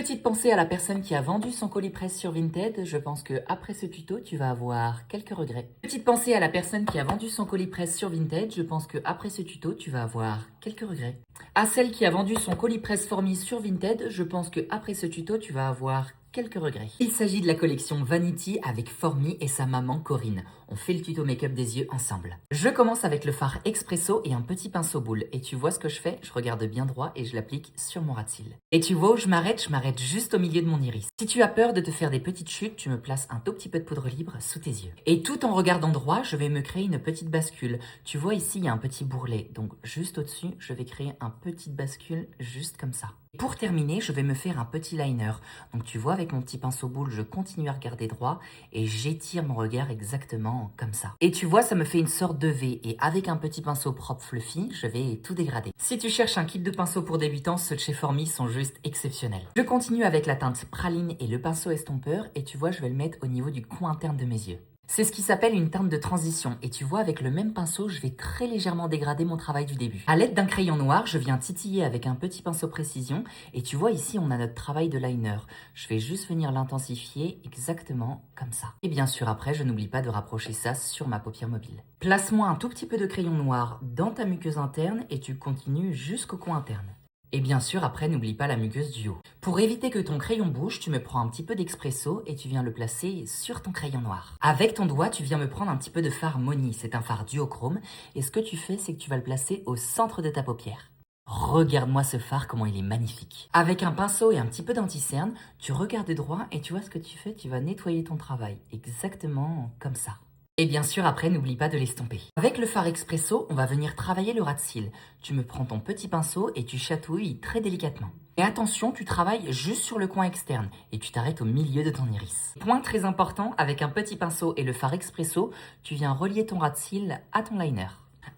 Petite pensée à la personne qui a vendu son colis presse sur Vinted, je pense que après ce tuto, tu vas avoir quelques regrets. Petite pensée à la personne qui a vendu son colis presse sur Vinted, je pense que après ce tuto, tu vas avoir quelques regrets. À celle qui a vendu son colis presse Formi sur Vinted, je pense que après ce tuto, tu vas avoir quelques regrets. Il s'agit de la collection Vanity avec Formi et sa maman Corinne. On fait le tuto make-up des yeux ensemble. Je commence avec le fard expresso et un petit pinceau boule. Et tu vois ce que je fais? Je regarde bien droit et je l'applique sur mon ras de cils. Et tu vois où je m'arrête juste au milieu de mon iris. Si tu as peur de te faire des petites chutes, tu me places un tout petit peu de poudre libre sous tes yeux. Et tout en regardant droit, je vais me créer une petite bascule. Tu vois ici, il y a un petit bourrelet. Donc juste au-dessus, je vais créer un petit bascule juste comme ça. Pour terminer, je vais me faire un petit liner. Donc tu vois, avec mon petit pinceau boule, je continue à regarder droit et j'étire mon regard exactement comme ça. Et tu vois, ça me fait une sorte de V. Et avec un petit pinceau propre fluffy, je vais tout dégrader. Si tu cherches un kit de pinceaux pour débutants, ceux de chez Formi sont juste exceptionnels. Je continue avec la teinte praline et le pinceau estompeur. Et tu vois, je vais le mettre au niveau du coin interne de mes yeux. C'est ce qui s'appelle une teinte de transition et tu vois avec le même pinceau je vais très légèrement dégrader mon travail du début. A l'aide d'un crayon noir je viens titiller avec un petit pinceau précision et tu vois ici on a notre travail de liner. Je vais juste venir l'intensifier exactement comme ça. Et bien sûr après je n'oublie pas de rapprocher ça sur ma paupière mobile. Place-moi un tout petit peu de crayon noir dans ta muqueuse interne et tu continues jusqu'au coin interne. Et bien sûr, après, n'oublie pas la muqueuse du haut. Pour éviter que ton crayon bouge, tu me prends un petit peu d'expresso et tu viens le placer sur ton crayon noir. Avec ton doigt, tu viens me prendre un petit peu de fard Moni. C'est un fard duochrome. Et ce que tu fais, c'est que tu vas le placer au centre de ta paupière. Regarde-moi ce fard, comment il est magnifique. Avec un pinceau et un petit peu d'anti-cerne, tu regardes droit et tu vois ce que tu fais, tu vas nettoyer ton travail. Exactement comme ça. Et bien sûr, après, n'oublie pas de l'estomper. Avec le fard expresso, on va venir travailler le ras de cils. Tu me prends ton petit pinceau et tu chatouilles très délicatement. Et attention, tu travailles juste sur le coin externe et tu t'arrêtes au milieu de ton iris. Point très important, avec un petit pinceau et le fard expresso, tu viens relier ton ras de cils à ton liner.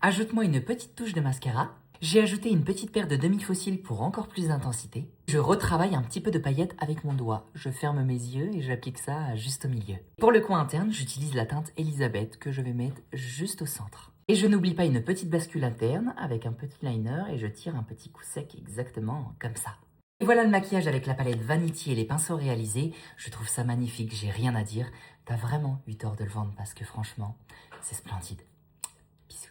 Ajoute-moi une petite touche de mascara. J'ai ajouté une petite paire de demi-faux cils pour encore plus d'intensité. Je retravaille un petit peu de paillettes avec mon doigt. Je ferme mes yeux et j'applique ça juste au milieu. Pour le coin interne, j'utilise la teinte Elisabeth que je vais mettre juste au centre. Et je n'oublie pas une petite bascule interne avec un petit liner et je tire un petit coup sec exactement comme ça. Et voilà le maquillage avec la palette Vanity et les pinceaux réalisés. Je trouve ça magnifique, j'ai rien à dire. T'as vraiment eu tort de le vendre parce que franchement, c'est splendide. Bisous.